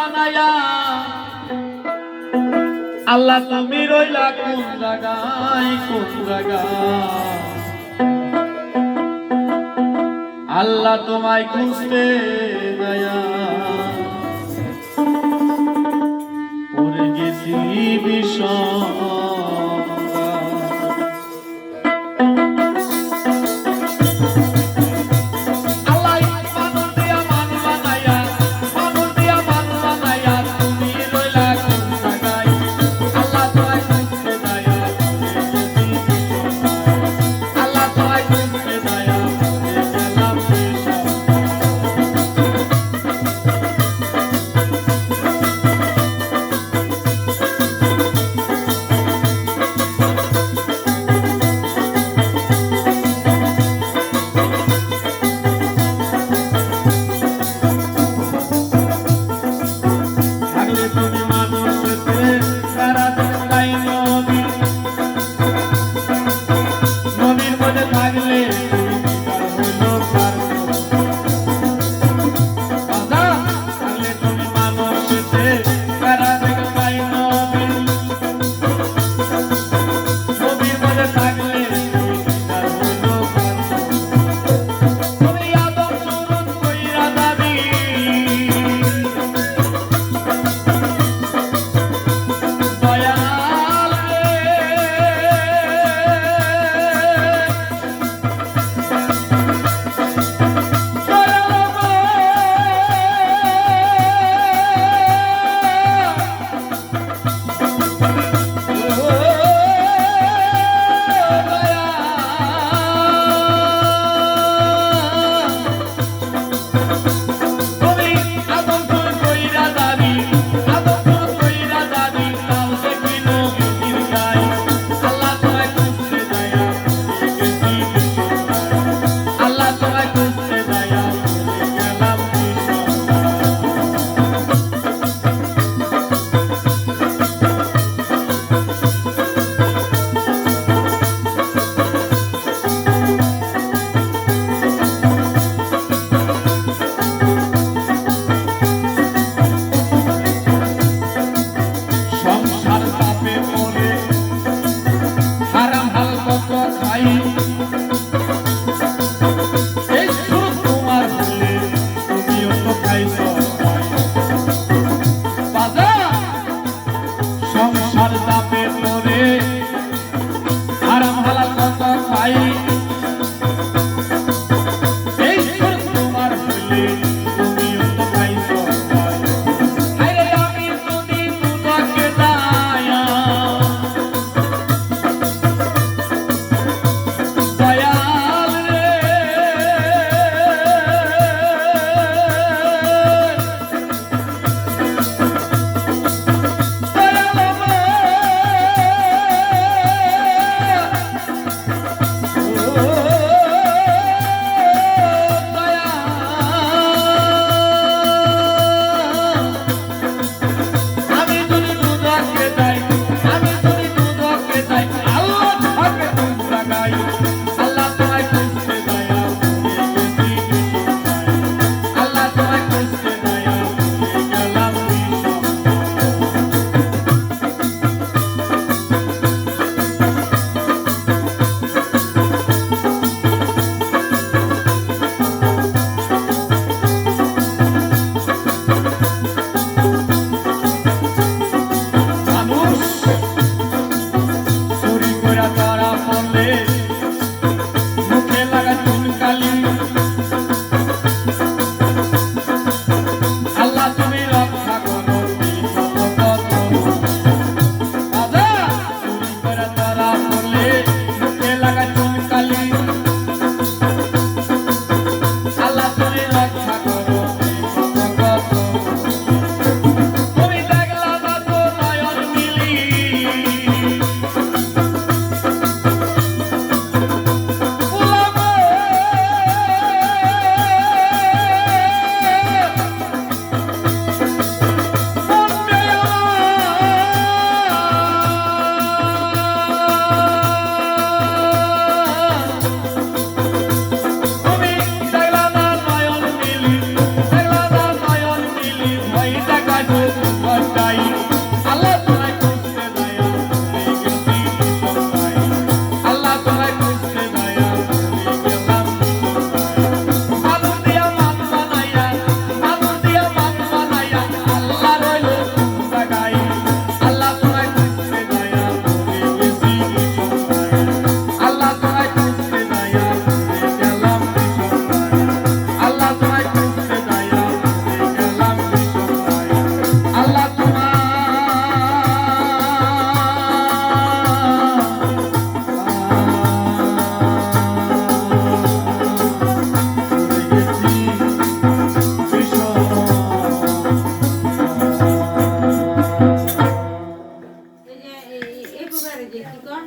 বানায়া আল্লাহ তুমি রইলা কোন জায়গায় আল্লাহ তোমায় খুঁজতে যায়া পড়ে গেছি বিষম নাই টাকা ঢুকাই আল্লাহ তোমায় খুঁজতে দয়া হয়ে গেছি সবাই আল্লাহ তোমায় খুঁজতে দয়া হয়ে গেলাম আলু দিয়া মান বানাইয়া আল্লাহ রইল জাগাই আল্লাহ তোমায় খুঁজতে দয়া হয়ে গেছি সবাই আল্লাহ তোমায় খুঁজতে দয়া হয়ে গেলাম সবাই আল্লাহ তোমায় খুঁজতে দয়া হয়ে গেলাম সবাই আল্লাহ এই যে এই প্রকারে যে কি কর